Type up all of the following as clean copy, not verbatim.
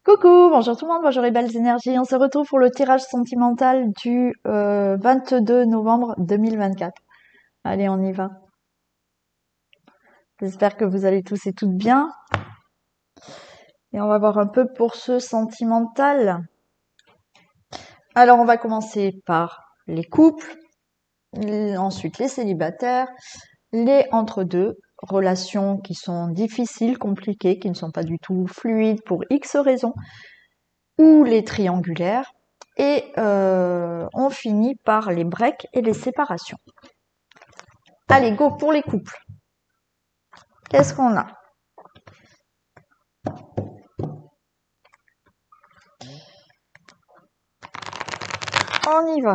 Coucou, bonjour tout le monde, bonjour les belles énergies. On se retrouve pour le tirage sentimental du 22 novembre 2024. Allez, on y va. J'espère que vous allez tous et toutes bien. Et on va voir un peu pour ce sentimental. Alors, on va commencer par les couples, ensuite les célibataires, les entre-deux, relations qui sont difficiles, compliquées, qui ne sont pas du tout fluides pour X raisons, ou les triangulaires, et on finit par les breaks et les séparations. Allez, go pour les couples. Qu'est-ce qu'on a? On y va.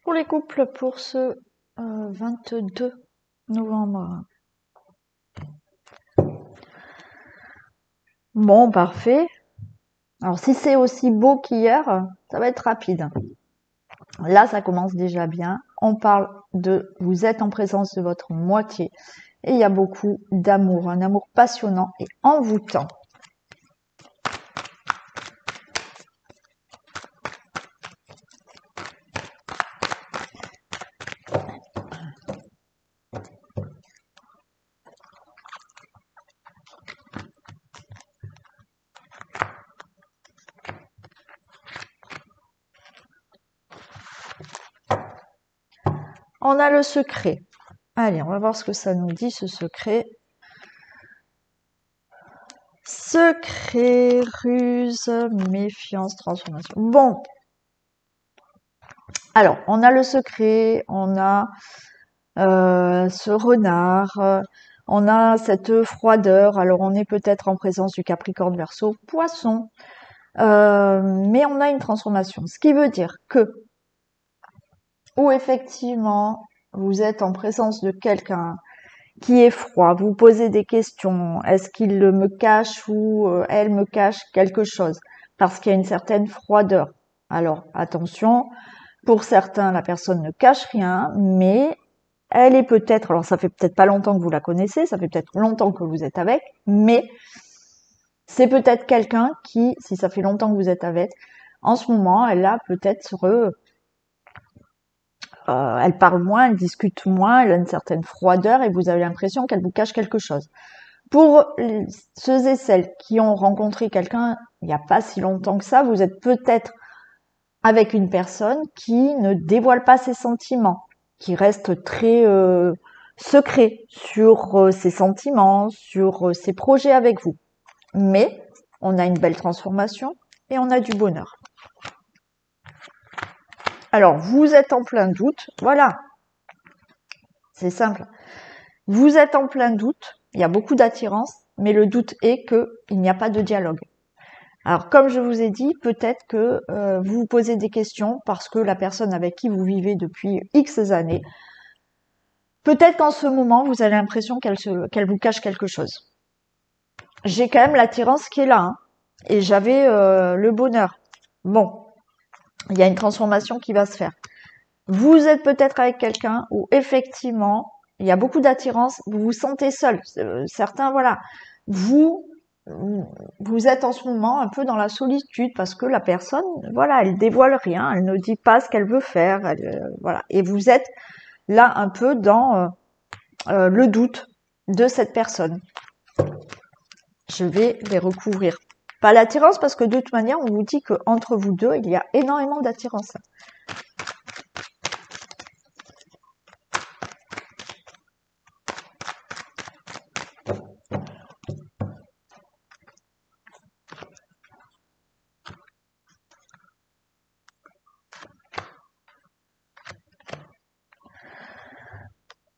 Pour les couples pour ce 22 novembre. Bon, parfait. Alors, si c'est aussi beau qu'hier, ça va être rapide. Là, ça commence déjà bien. On parle de vous êtes en présence de votre moitié et il y a beaucoup d'amour, un amour passionnant et envoûtant. On a le secret. Allez, on va voir ce que ça nous dit, ce secret. Secret, ruse, méfiance, transformation. Bon. Alors, on a le secret, on a ce renard, on a cette froideur. Alors, on est peut-être en présence du Capricorne, Verseau, Poisson. Mais on a une transformation. Ce qui veut dire que ou effectivement, vous êtes en présence de quelqu'un qui est froid, vous posez des questions, est-ce qu'il me cache ou elle me cache quelque chose? Parce qu'il y a une certaine froideur. Alors, attention, pour certains, la personne ne cache rien, mais elle est peut-être, alors ça fait peut-être pas longtemps que vous la connaissez, ça fait peut-être longtemps que vous êtes avec, mais c'est peut-être quelqu'un qui, si ça fait longtemps que vous êtes avec, en ce moment, elle a peut-être elle parle moins, elle discute moins, elle a une certaine froideur et vous avez l'impression qu'elle vous cache quelque chose. Pour ceux et celles qui ont rencontré quelqu'un il n'y a pas si longtemps que ça, vous êtes peut-être avec une personne qui ne dévoile pas ses sentiments, qui reste très secret sur ses sentiments, sur ses projets avec vous. Mais on a une belle transformation et on a du bonheur. Alors, vous êtes en plein doute, voilà, c'est simple. Vous êtes en plein doute, il y a beaucoup d'attirance, mais le doute est qu'il n'y a pas de dialogue. Alors, comme je vous ai dit, peut-être que vous vous posez des questions parce que la personne avec qui vous vivez depuis X années, peut-être qu'en ce moment, vous avez l'impression qu'elle vous cache quelque chose. J'ai quand même l'attirance qui est là, hein, et j'avais le bonheur. Bon, il y a une transformation qui va se faire. Vous êtes peut-être avec quelqu'un où effectivement, il y a beaucoup d'attirance, vous vous sentez seul. Certains, voilà, vous êtes en ce moment un peu dans la solitude parce que la personne, voilà, elle dévoile rien, elle ne dit pas ce qu'elle veut faire, voilà. Et vous êtes là un peu dans le doute de cette personne. Je vais les recouvrir. Pas l'attirance parce que de toute manière, on vous dit qu'entre vous deux, il y a énormément d'attirance.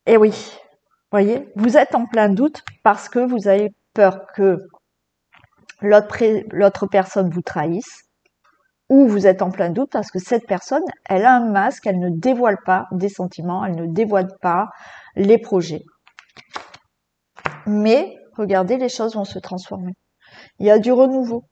Et oui, voyez, vous êtes en plein doute parce que vous avez peur que l'autre personne vous trahisse. ou vous êtes en plein doute parce que cette personne, elle a un masque, elle ne dévoile pas des sentiments, elle ne dévoile pas les projets. Mais, regardez, les choses vont se transformer. Il y a du renouveau.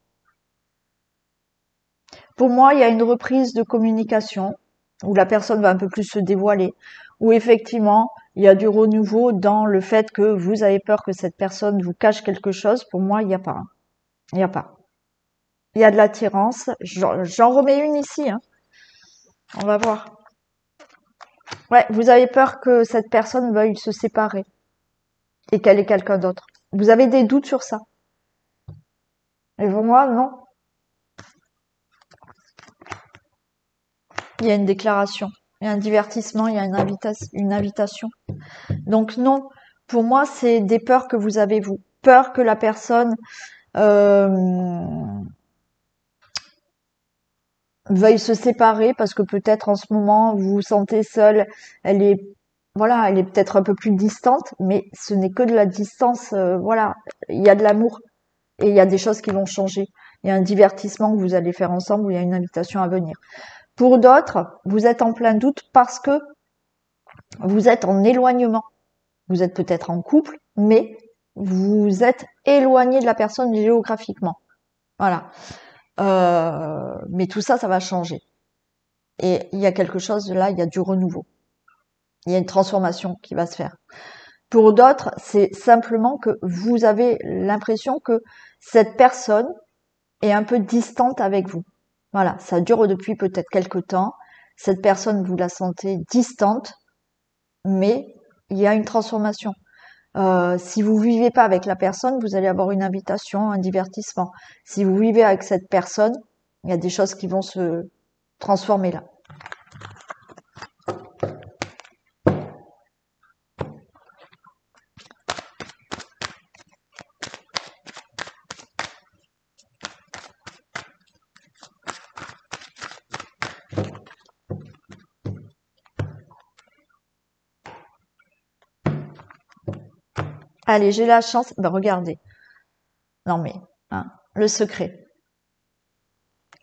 Pour moi, il y a une reprise de communication où la personne va un peu plus se dévoiler, où effectivement, il y a du renouveau dans le fait que vous avez peur que cette personne vous cache quelque chose. Pour moi, il n'y a pas. Il n'y a pas. Il y a de l'attirance. J'en remets une ici. Hein. On va voir. Ouais, vous avez peur que cette personne veuille se séparer et qu'elle ait quelqu'un d'autre. Vous avez des doutes sur ça. Et pour moi, non. Il y a une déclaration, il y a un divertissement, il y a une invitation. Donc non, pour moi, c'est des peurs que vous avez, vous. Peur que la personne veuille se séparer parce que peut-être en ce moment, vous vous sentez seul. Elle est, voilà, elle est peut-être un peu plus distante, mais ce n'est que de la distance. Voilà, il y a de l'amour et il y a des choses qui vont changer. Il y a un divertissement que vous allez faire ensemble ou il y a une invitation à venir. Pour d'autres, vous êtes en plein doute parce que vous êtes en éloignement. Vous êtes peut-être en couple, mais vous êtes éloigné de la personne géographiquement. Voilà. Mais tout ça, ça va changer. Et il y a quelque chose de là, il y a du renouveau. Il y a une transformation qui va se faire. Pour d'autres, c'est simplement que vous avez l'impression que cette personne est un peu distante avec vous. Voilà, ça dure depuis peut-être quelque temps. Cette personne, vous la sentez distante, mais il y a une transformation. Si vous vivez pas avec la personne, vous allez avoir une invitation, un divertissement. Si vous vivez avec cette personne, il y a des choses qui vont se transformer là. Allez, j'ai la chance. Ben regardez. Non mais, hein, le secret.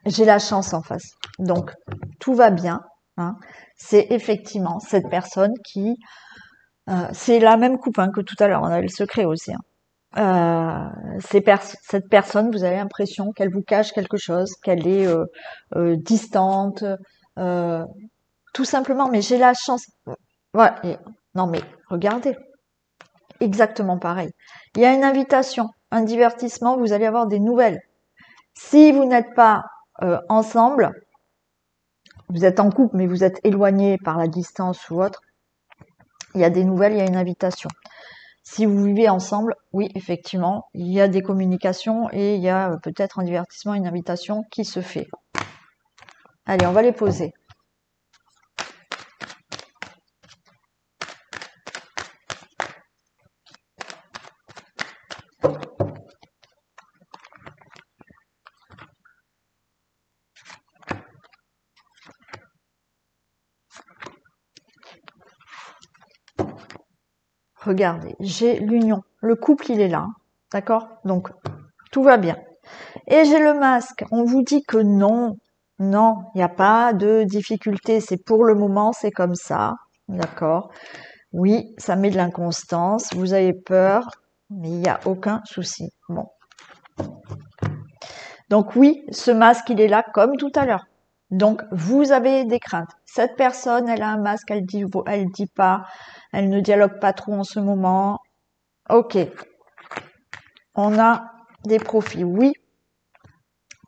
J'ai la chance en face. Donc, tout va bien. Hein. C'est effectivement cette personne qui... c'est la même coupe hein, que tout à l'heure. On avait le secret aussi. Hein. Cette personne, vous avez l'impression qu'elle vous cache quelque chose, qu'elle est distante, euh, tout simplement. Mais j'ai la chance. Voilà. Non mais regardez, exactement pareil. Il y a une invitation, un divertissement. Vous allez avoir des nouvelles. Si vous n'êtes pas ensemble, vous êtes en couple, mais vous êtes éloigné par la distance ou autre. Il y a des nouvelles, il y a une invitation. Si vous vivez ensemble, oui, effectivement, il y a des communications et il y a peut-être un divertissement, une invitation qui se fait. Allez, on va les poser. Regardez, j'ai l'union. Le couple, il est là. D'accord? Donc, tout va bien. Et j'ai le masque. On vous dit que non, non, il n'y a pas de difficulté. C'est pour le moment, c'est comme ça. D'accord? Oui, ça met de l'inconstance. Vous avez peur, mais il n'y a aucun souci. Bon. Donc oui, ce masque, il est là comme tout à l'heure. Donc, vous avez des craintes. Cette personne, elle a un masque, elle dit pas, elle ne dialogue pas trop en ce moment. Ok. On a des profits. Oui.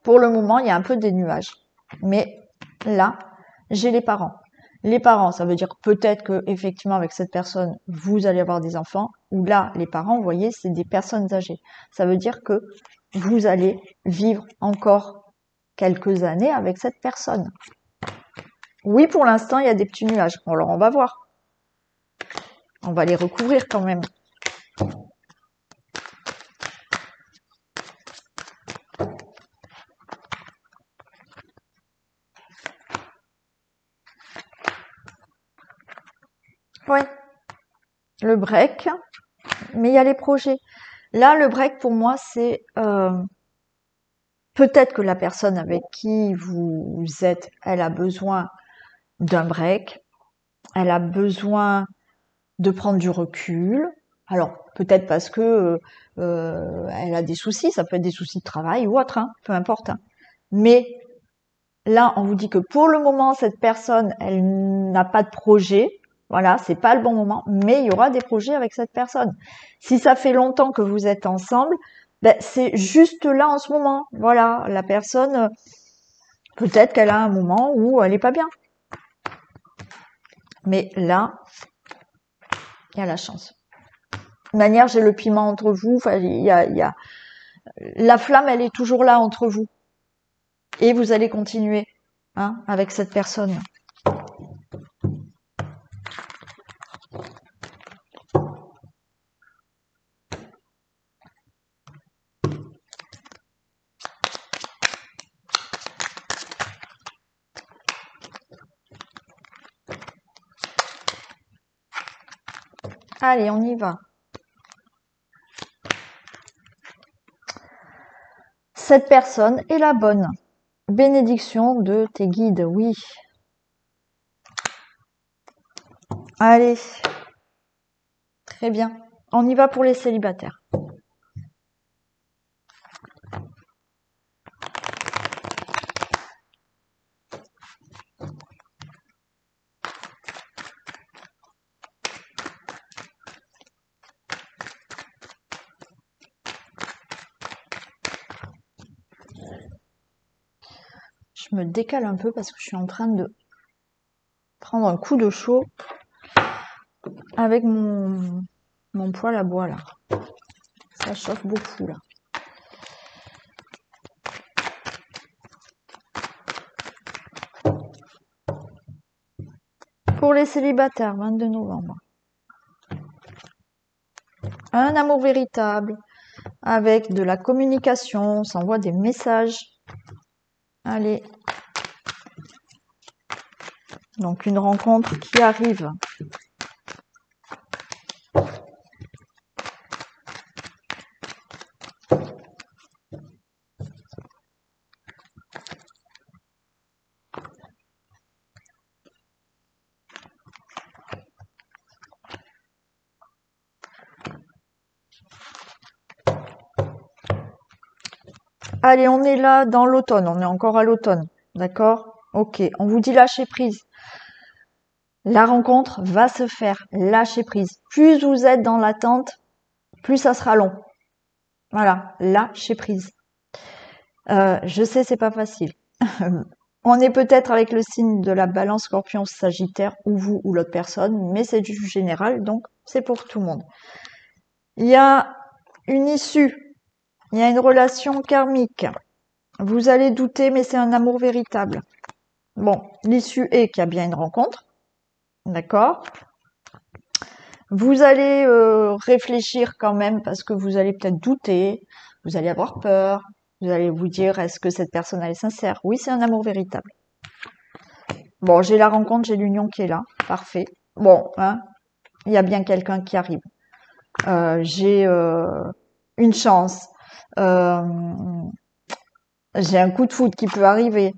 Pour le moment, il y a un peu des nuages. Mais là, j'ai les parents. Les parents, ça veut dire peut-être que effectivement avec cette personne, vous allez avoir des enfants. Ou là, les parents, vous voyez, c'est des personnes âgées. Ça veut dire que vous allez vivre encore quelques années avec cette personne. Oui, pour l'instant, il y a des petits nuages. Bon, alors on va voir. On va les recouvrir quand même. Oui, le break. Mais il y a les projets. Là, le break, pour moi, c'est peut-être que la personne avec qui vous êtes, elle a besoin d'un break, elle a besoin de prendre du recul. Alors, peut-être parce que elle a des soucis, ça peut être des soucis de travail ou autre, hein, peu importe. Hein. Mais là, on vous dit que pour le moment, cette personne, elle n'a pas de projet. Voilà, c'est pas le bon moment, mais il y aura des projets avec cette personne. Si ça fait longtemps que vous êtes ensemble, ben, c'est juste là en ce moment. Voilà, la personne, peut-être qu'elle a un moment où elle est pas bien. Mais là, il y a la chance. De toute manière, j'ai le piment entre vous. Enfin, la flamme, elle est toujours là entre vous. Et vous allez continuer, hein, avec cette personne. Allez, on y va. Cette personne est la bonne. Bénédiction de tes guides, oui. Allez. Très bien. On y va pour les célibataires. Je me décale un peu parce que je suis en train de prendre un coup de chaud avec mon poêle à bois là. Ça chauffe beaucoup là. Pour les célibataires, 22 novembre. Un amour véritable avec de la communication, on s'envoie des messages. Allez. Donc une rencontre qui arrive. Allez, on est là dans l'automne, on est encore à l'automne, d'accord? Ok, on vous dit lâcher prise. La rencontre va se faire, lâcher prise. Plus vous êtes dans l'attente, plus ça sera long. Voilà, lâcher prise. Je sais, c'est pas facile. On est peut-être avec le signe de la balance scorpion sagittaire, ou vous ou l'autre personne, mais c'est du général, donc c'est pour tout le monde. Il y a une issue, il y a une relation karmique. Vous allez douter, mais c'est un amour véritable. Bon, l'issue est qu'il y a bien une rencontre, d'accord? Vous allez réfléchir quand même parce que vous allez peut-être douter, vous allez avoir peur, vous allez vous dire est-ce que cette personne elle est sincère? Oui, c'est un amour véritable. Bon, j'ai la rencontre, j'ai l'union qui est là, parfait. Bon, hein, il y a bien quelqu'un qui arrive. J'ai une chance. J'ai un coup de foudre qui peut arriver.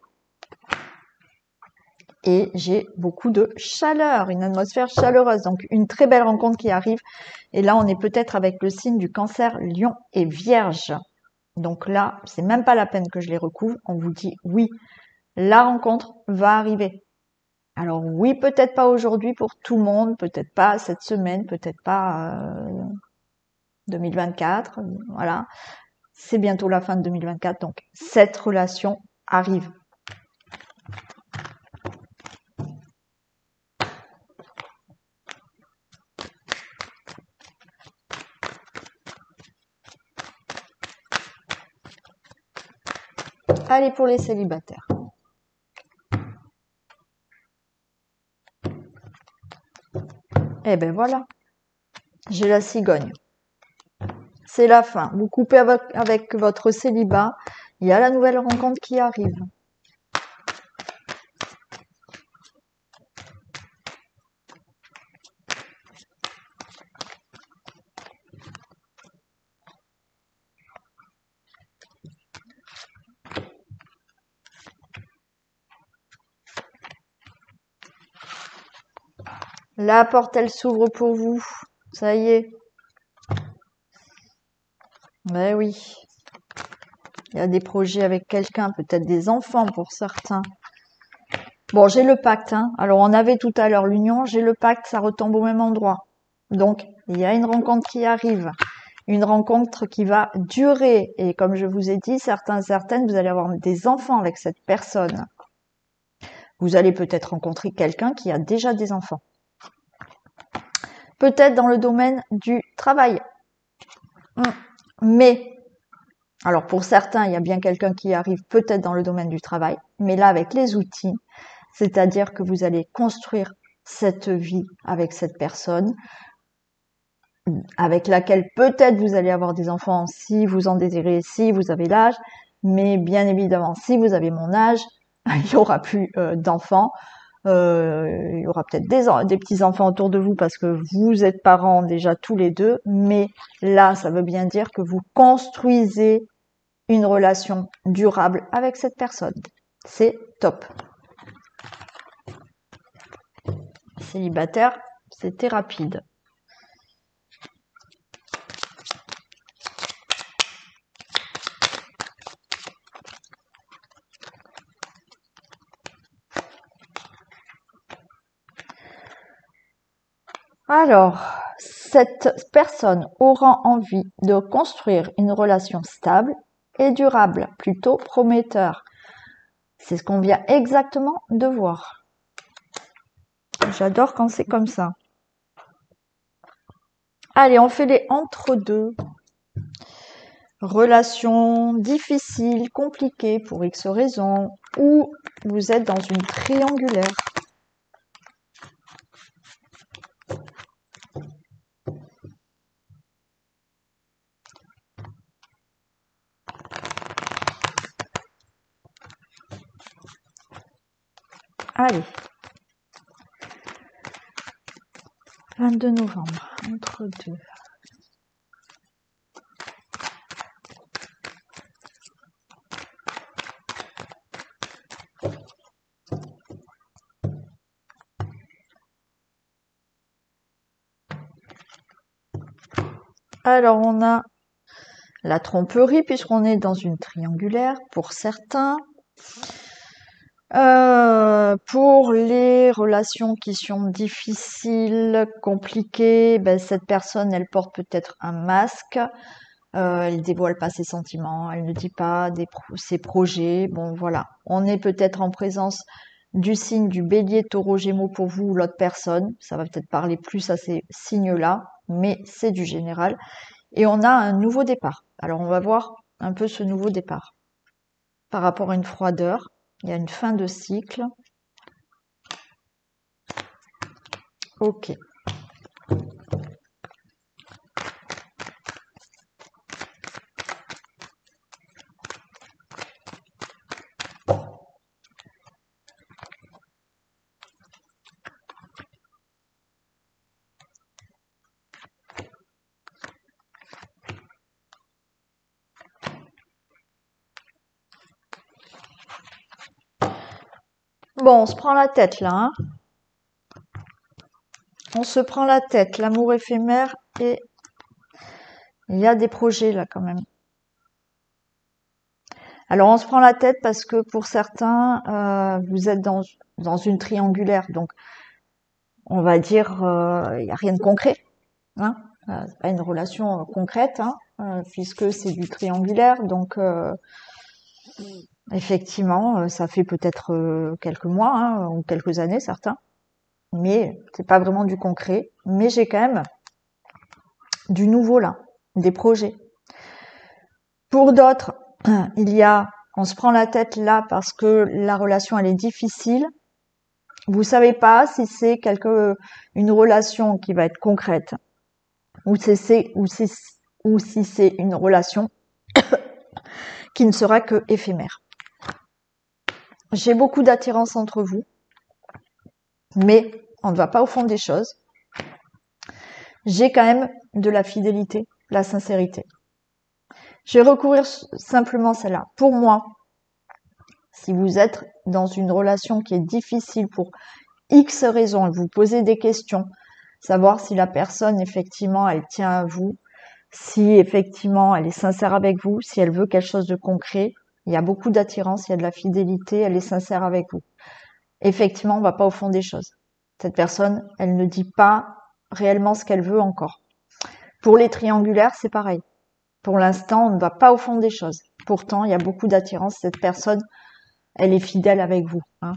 Et j'ai beaucoup de chaleur, une atmosphère chaleureuse. Donc, une très belle rencontre qui arrive. Et là, on est peut-être avec le signe du Cancer, Lion et Vierge. Donc là, c'est même pas la peine que je les recouvre. On vous dit oui, la rencontre va arriver. Alors oui, peut-être pas aujourd'hui pour tout le monde, peut-être pas cette semaine, peut-être pas 2024. Voilà, c'est bientôt la fin de 2024. Donc cette relation arrive. Allez pour les célibataires. Eh ben voilà, j'ai la cigogne. C'est la fin. Vous coupez avec votre célibat. Il y a la nouvelle rencontre qui arrive. La porte, elle s'ouvre pour vous. Ça y est. Ben oui. Il y a des projets avec quelqu'un, peut-être des enfants pour certains. Bon, j'ai le pacte. Hein. Alors, on avait tout à l'heure l'union. J'ai le pacte, ça retombe au même endroit. Donc, il y a une rencontre qui arrive. Une rencontre qui va durer. Et comme je vous ai dit, certaines, vous allez avoir des enfants avec cette personne. Vous allez peut-être rencontrer quelqu'un qui a déjà des enfants. Peut-être dans le domaine du travail. Mais, alors pour certains, il y a bien quelqu'un qui arrive peut-être dans le domaine du travail. Mais là, avec les outils, c'est-à-dire que vous allez construire cette vie avec cette personne, avec laquelle peut-être vous allez avoir des enfants si vous en désirez, si vous avez l'âge. Mais bien évidemment, si vous avez mon âge, il n'y aura plus d'enfants. Il y aura peut-être des petits-enfants autour de vous parce que vous êtes parents déjà tous les deux. Mais là, ça veut bien dire que vous construisez une relation durable avec cette personne. C'est top. Célibataire, c'était rapide. Alors, cette personne aura envie de construire une relation stable et durable, plutôt prometteur. C'est ce qu'on vient exactement de voir. J'adore quand c'est comme ça. Allez, on fait les entre-deux. Relation difficile, compliquée pour X raisons, ou vous êtes dans une triangulaire. Allez. 22 novembre, entre deux. Alors, on a la tromperie, puisqu'on est dans une triangulaire pour certains. Pour les relations qui sont difficiles, compliquées, ben, cette personne, elle porte peut-être un masque. Elle dévoile pas ses sentiments, elle ne dit pas ses projets. Bon, voilà. On est peut-être en présence du signe du bélier, taureau, gémeaux pour vous ou l'autre personne. Ça va peut-être parler plus à ces signes-là, mais c'est du général. Et on a un nouveau départ. Alors, on va voir un peu ce nouveau départ. Par rapport à une froideur, il y a une fin de cycle. Ok. Bon, on se prend la tête là. Hein. On se prend la tête. L'amour éphémère et il y a des projets là quand même. Alors on se prend la tête parce que pour certains, vous êtes dans une triangulaire. Donc on va dire, il n'y a rien de concret. Hein. C'est pas une relation concrète, hein, puisque c'est du triangulaire. Donc effectivement, ça fait peut-être quelques mois hein, ou quelques années certains. Mais c'est pas vraiment du concret. Mais j'ai quand même du nouveau là, des projets. Pour d'autres, il y a, on se prend la tête là parce que la relation elle est difficile. Vous savez pas si c'est une relation qui va être concrète ou si c'est une relation qui ne sera que éphémère. J'ai beaucoup d'attirance entre vous, mais on ne va pas au fond des choses. J'ai quand même de la fidélité, la sincérité. Je vais recourir simplement celle-là. Pour moi, si vous êtes dans une relation qui est difficile pour X raisons, vous posez des questions, savoir si la personne, effectivement, elle tient à vous, si effectivement elle est sincère avec vous, si elle veut quelque chose de concret. Il y a beaucoup d'attirance, il y a de la fidélité, elle est sincère avec vous. Effectivement, on va pas au fond des choses. Cette personne, elle ne dit pas réellement ce qu'elle veut encore. Pour les triangulaires, c'est pareil. Pour l'instant, on ne va pas au fond des choses. Pourtant, il y a beaucoup d'attirance. Cette personne, elle est fidèle avec vous. Hein.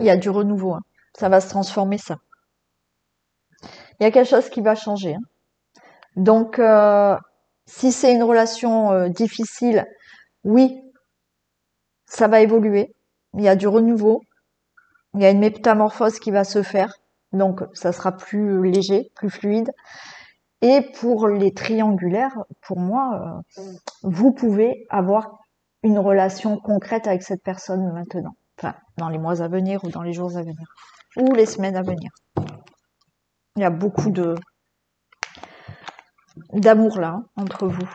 Il y a du renouveau. Hein. Ça va se transformer, ça. Il y a quelque chose qui va changer. Hein. Donc, si c'est une relation difficile, oui, ça va évoluer. Il y a du renouveau. Il y a une métamorphose qui va se faire. Donc, ça sera plus léger, plus fluide. Et pour les triangulaires, pour moi, vous pouvez avoir une relation concrète avec cette personne maintenant. Enfin, dans les mois à venir ou dans les jours à venir. Ou les semaines à venir. Il y a beaucoup d'amour là, hein, entre vous.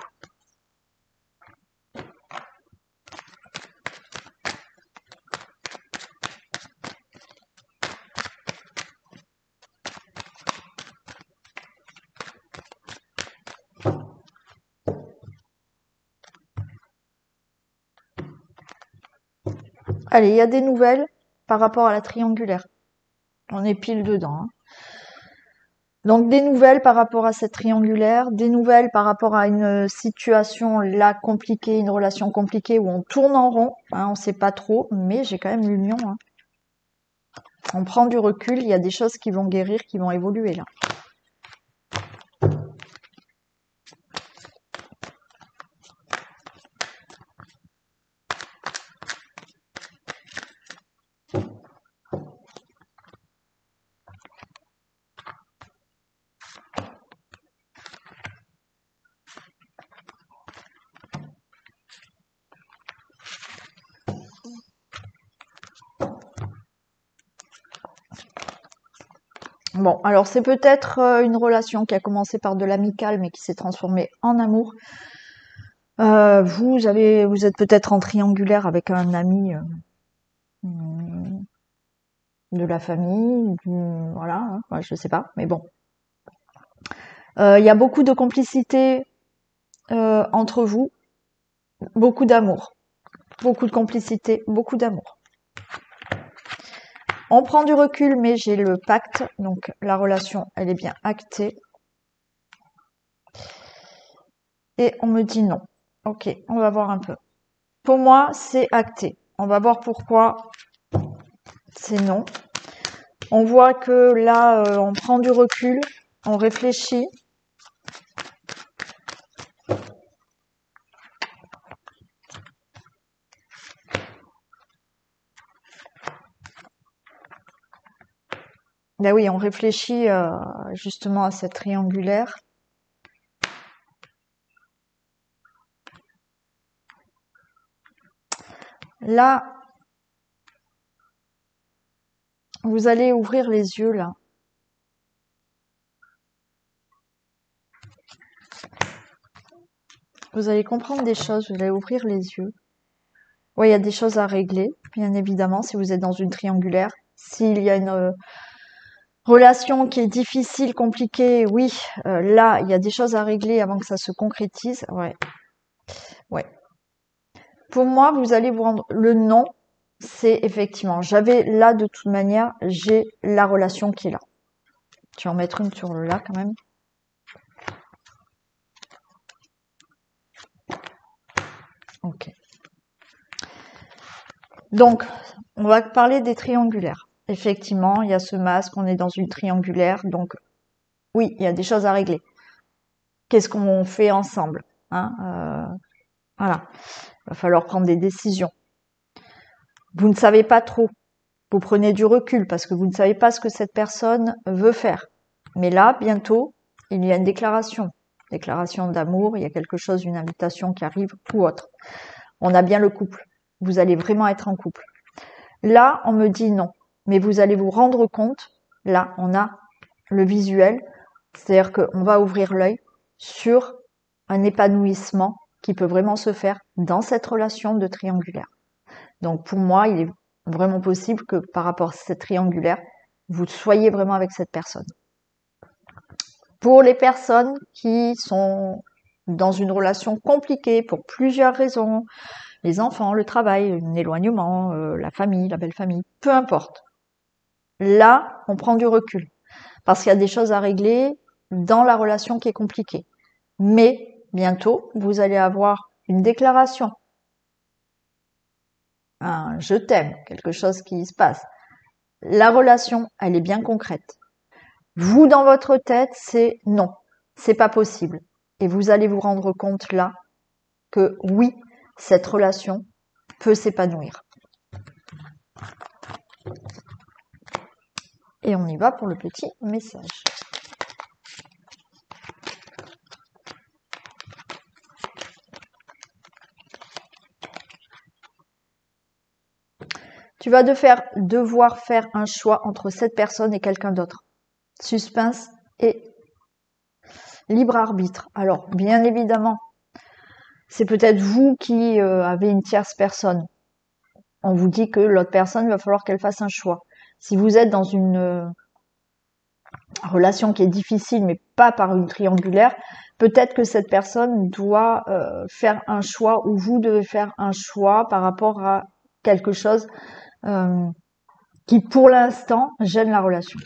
Allez, il y a des nouvelles par rapport à la triangulaire. On est pile dedans. Hein. Donc des nouvelles par rapport à cette triangulaire, des nouvelles par rapport à une situation là compliquée, une relation compliquée où on tourne en rond, hein, on sait pas trop, mais j'ai quand même l'union. Hein. On prend du recul, il y a des choses qui vont guérir, qui vont évoluer là. Bon, alors c'est peut-être une relation qui a commencé par de l'amical mais qui s'est transformée en amour. Vous êtes peut-être en triangulaire avec un ami de la famille, voilà, hein, ouais, je sais pas, mais bon. Il y a beaucoup de complicité entre vous, beaucoup d'amour, beaucoup de complicité, beaucoup d'amour. On prend du recul, mais j'ai le pacte, donc la relation, elle est bien actée. Et on me dit non. Ok, on va voir un peu. Pour moi, c'est acté. On va voir pourquoi c'est non. On voit que là, on prend du recul, on réfléchit. Ben oui, on réfléchit justement à cette triangulaire. Là, vous allez ouvrir les yeux, là. Vous allez comprendre des choses, vous allez ouvrir les yeux. Oui, il y a des choses à régler, bien évidemment, si vous êtes dans une triangulaire. S'il y a une relation qui est difficile, compliquée, oui, là, il y a des choses à régler avant que ça se concrétise. Ouais. Ouais. Pour moi, vous allez vous rendre... Le non, c'est effectivement... J'avais là, de toute manière, j'ai la relation qui est là. Je vais en mettre une sur le là, quand même. Ok. Donc, on va parler des triangulaires. Effectivement, il y a ce masque, on est dans une triangulaire, donc oui, il y a des choses à régler. Qu'est-ce qu'on fait ensemble, hein, voilà. Il va falloir prendre des décisions. Vous ne savez pas trop. Vous prenez du recul parce que vous ne savez pas ce que cette personne veut faire. Mais là, bientôt, il y a une déclaration. Déclaration d'amour, il y a quelque chose, une invitation qui arrive ou autre. On a bien le couple. Vous allez vraiment être en couple. Là, on me dit non. Mais vous allez vous rendre compte, là, on a le visuel, c'est-à-dire qu'on va ouvrir l'œil sur un épanouissement qui peut vraiment se faire dans cette relation de triangulaire. Donc pour moi, il est vraiment possible que par rapport à cette triangulaire, vous soyez vraiment avec cette personne. Pour les personnes qui sont dans une relation compliquée pour plusieurs raisons, les enfants, le travail, un éloignement, la famille, la belle famille, peu importe. Là, on prend du recul parce qu'il y a des choses à régler dans la relation qui est compliquée. Mais bientôt, vous allez avoir une déclaration, un je t'aime, quelque chose qui se passe. La relation, elle est bien concrète. Vous, dans votre tête, c'est non, c'est pas possible. Et vous allez vous rendre compte là que oui, cette relation peut s'épanouir. Et on y va pour le petit message. Tu vas devoir faire un choix entre cette personne et quelqu'un d'autre. Suspense et libre arbitre. Alors, bien évidemment, c'est peut-être vous qui avez une tierce personne. On vous dit que l'autre personne, il va falloir qu'elle fasse un choix. Si vous êtes dans une relation qui est difficile, mais pas par une triangulaire, peut-être que cette personne doit faire un choix ou vous devez faire un choix par rapport à quelque chose qui, pour l'instant, gêne la relation.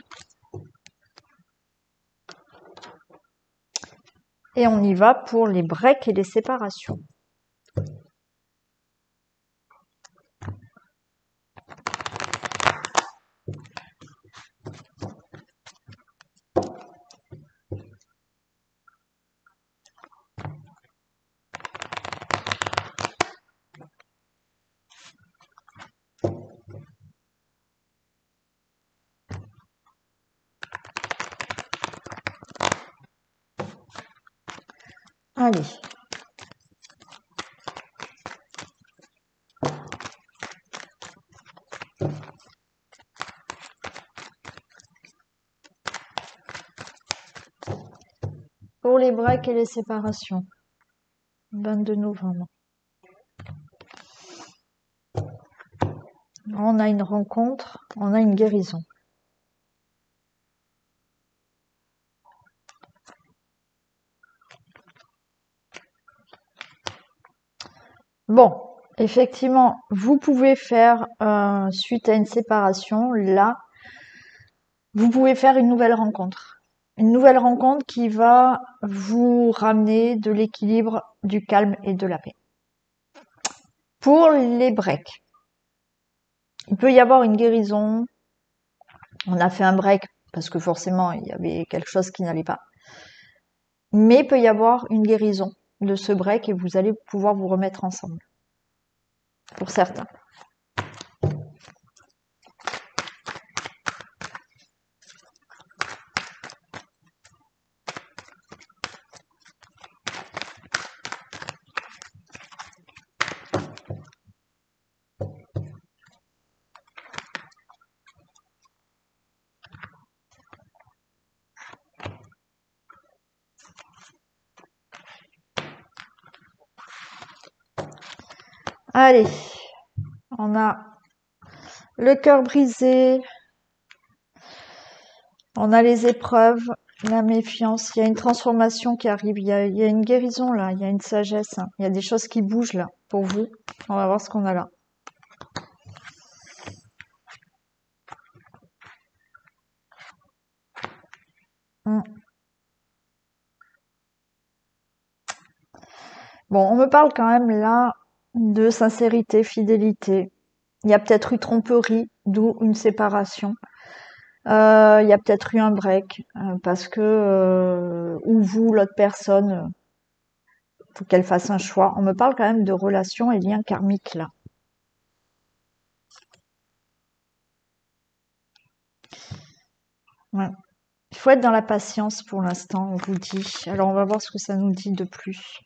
Et on y va pour les breaks et les séparations. Allez. Pour les breaks et les séparations. 22 novembre. On a une rencontre, on a une guérison. Bon, effectivement, vous pouvez faire, suite à une séparation, là, vous pouvez faire une nouvelle rencontre. Une nouvelle rencontre qui va vous ramener de l'équilibre, du calme et de la paix. Pour les breaks, il peut y avoir une guérison. On a fait un break parce que forcément, il y avait quelque chose qui n'allait pas. Mais il peut y avoir une guérison de ce break et vous allez pouvoir vous remettre ensemble. Pour certains. Allez, on a le cœur brisé, on a les épreuves, la méfiance, il y a une transformation qui arrive, il y a une guérison là, il y a une sagesse, hein. Il y a des choses qui bougent là pour vous. On va voir ce qu'on a là. Bon, on me parle quand même là de sincérité, fidélité. Il y a peut-être eu tromperie, d'où une séparation. Il y a peut-être eu un break parce que ou vous, l'autre personne, faut qu'elle fasse un choix. On me parle quand même de relations et liens karmiques là. Ouais. Il faut être dans la patience pour l'instant, on vous dit. Alors on va voir ce que ça nous dit de plus.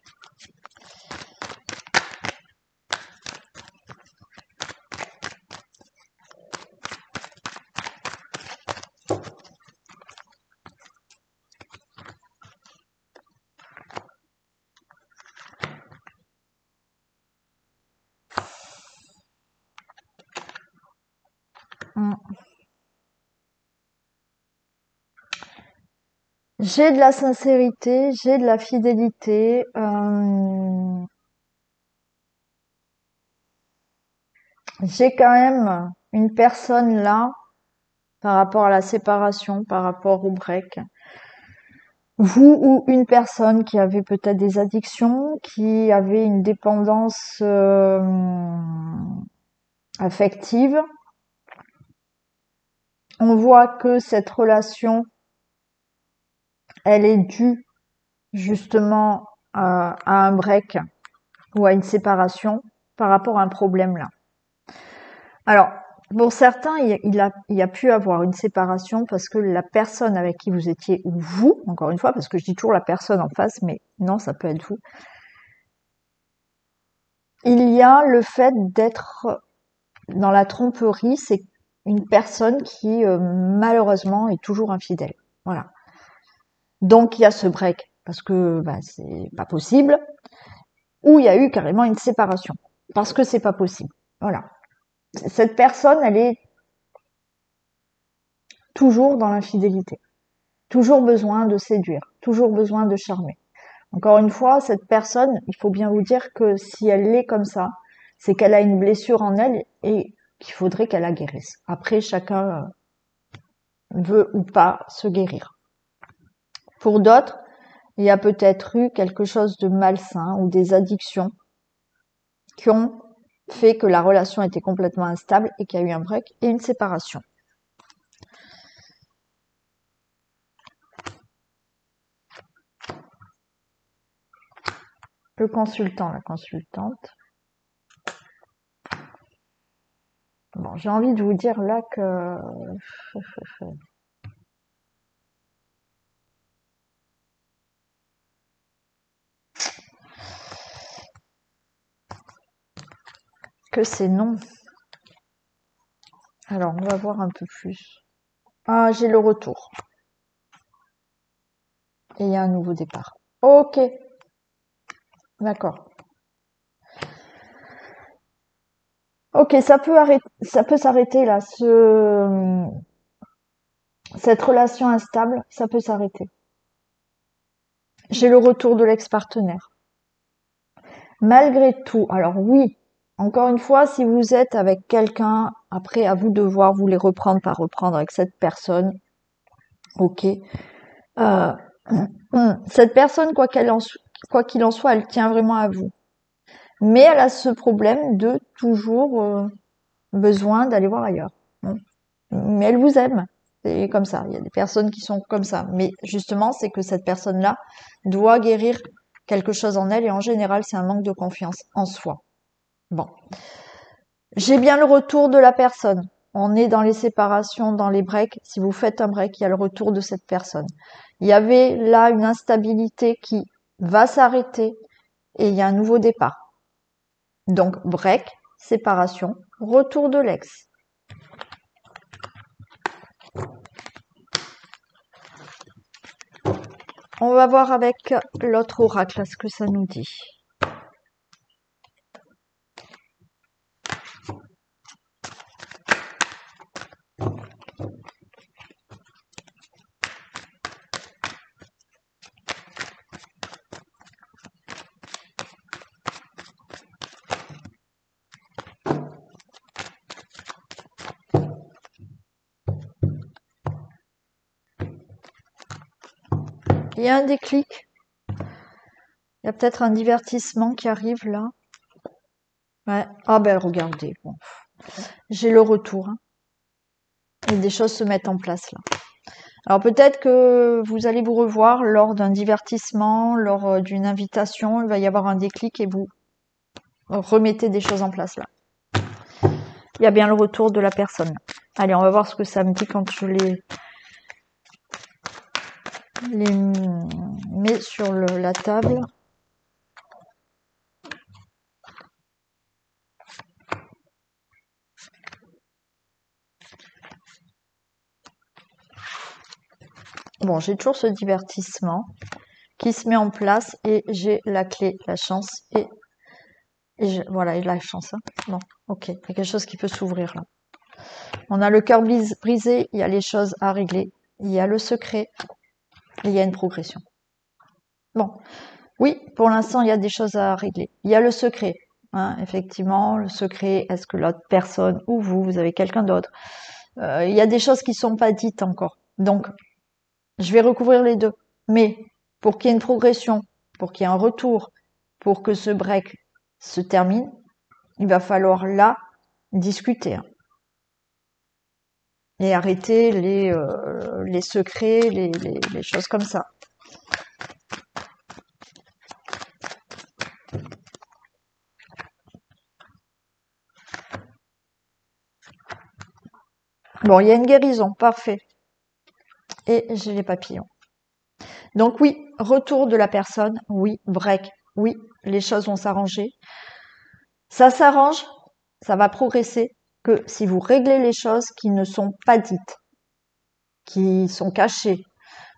J'ai de la sincérité, j'ai de la fidélité. J'ai quand même une personne là, par rapport à la séparation, par rapport au break. Vous ou une personne qui avait peut-être des addictions, qui avait une dépendance affective. On voit que cette relation, elle est due justement à un break ou à une séparation par rapport à un problème là. Alors, pour certains, il y a pu avoir une séparation parce que la personne avec qui vous étiez, ou vous, encore une fois, parce que je dis toujours la personne en face, mais non, ça peut être vous. Il y a le fait d'être dans la tromperie, c'est une personne qui, malheureusement, est toujours infidèle. Voilà. Donc, il y a ce break, parce que bah, c'est pas possible, ou il y a eu carrément une séparation, parce que c'est pas possible. Voilà. Cette personne, elle est toujours dans l'infidélité. Toujours besoin de séduire, toujours besoin de charmer. Encore une fois, cette personne, il faut bien vous dire que si elle est comme ça, c'est qu'elle a une blessure en elle et qu'il faudrait qu'elle la guérisse. Après, chacun veut ou pas se guérir. Pour d'autres, il y a peut-être eu quelque chose de malsain ou des addictions qui ont fait que la relation était complètement instable et qu'il y a eu un break et une séparation. Le consultant, la consultante. Bon, j'ai envie de vous dire là que c'est non. Alors, on va voir un peu plus. Ah, j'ai le retour. Et il y a un nouveau départ. Ok, d'accord. Ok, ça peut s'arrêter là. Cette relation instable, ça peut s'arrêter. J'ai le retour de l'ex-partenaire. Malgré tout, alors oui, encore une fois, si vous êtes avec quelqu'un, après à vous de voir, vous les reprendre, pas reprendre avec cette personne. Ok. Euh, cette personne, quoi qu'il en soit, elle tient vraiment à vous. Mais elle a ce problème de toujours besoin d'aller voir ailleurs. Mais elle vous aime. C'est comme ça. Il y a des personnes qui sont comme ça. Mais justement, c'est que cette personne-là doit guérir quelque chose en elle et en général, c'est un manque de confiance en soi. Bon. J'ai bien le retour de la personne. On est dans les séparations, dans les breaks. Si vous faites un break, il y a le retour de cette personne. Il y avait là une instabilité qui va s'arrêter et il y a un nouveau départ. Donc, break, séparation, retour de l'ex. On va voir avec l'autre oracle ce que ça nous dit. Il y a un déclic. Il y a peut-être un divertissement qui arrive là. Ouais. Ah ben regardez. Bon. J'ai le retour. Hein. Et des choses se mettent en place là. Alors peut-être que vous allez vous revoir lors d'un divertissement, lors d'une invitation. Il va y avoir un déclic et vous remettez des choses en place là. Il y a bien le retour de la personne. Allez, on va voir ce que ça me dit quand je les mets sur la table. Bon, j'ai toujours ce divertissement qui se met en place et j'ai la clé, la chance et voilà, et la chance. Hein. Bon, ok, il y a quelque chose qui peut s'ouvrir là. On a le cœur brisé, il y a les choses à régler, il y a le secret, et il y a une progression. Bon, oui, pour l'instant, il y a des choses à régler. Il y a le secret. Hein, effectivement, le secret, est-ce que l'autre personne ou vous avez quelqu'un d'autre? Il y a des choses qui sont pas dites encore. Donc, je vais recouvrir les deux. Mais pour qu'il y ait une progression, pour qu'il y ait un retour, pour que ce break se termine, il va falloir là discuter. Hein. Et arrêter les secrets, les choses comme ça. Bon, il y a une guérison, parfait. Et j'ai les papillons. Donc oui, retour de la personne, oui, break, oui, les choses vont s'arranger. Ça s'arrange, ça va progresser que si vous réglez les choses qui ne sont pas dites, qui sont cachées,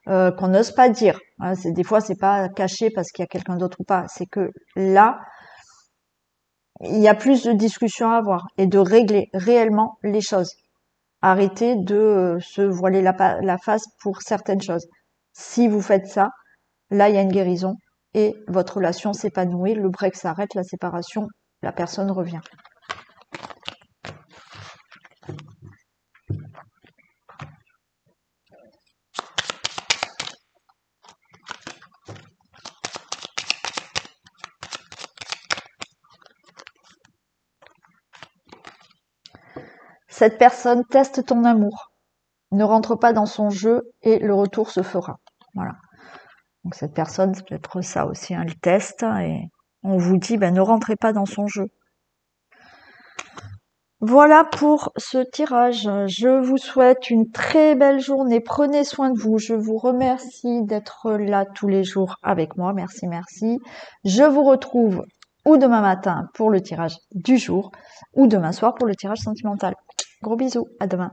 qu'on n'ose pas dire. Hein, des fois, c'est pas caché parce qu'il y a quelqu'un d'autre ou pas. C'est que là, il y a plus de discussions à avoir et de régler réellement les choses. Arrêtez de se voiler la face pour certaines choses. Si vous faites ça, là, il y a une guérison et votre relation s'épanouit, le break s'arrête, la séparation, la personne revient. Cette personne teste ton amour. Ne rentre pas dans son jeu et le retour se fera. Voilà. Donc cette personne, c'est peut-être ça aussi, hein, le test, et on vous dit, ben, ne rentrez pas dans son jeu. Voilà pour ce tirage. Je vous souhaite une très belle journée. Prenez soin de vous. Je vous remercie d'être là tous les jours avec moi. Merci, merci. Je vous retrouve ou demain matin pour le tirage du jour ou demain soir pour le tirage sentimental. Gros bisous. À demain.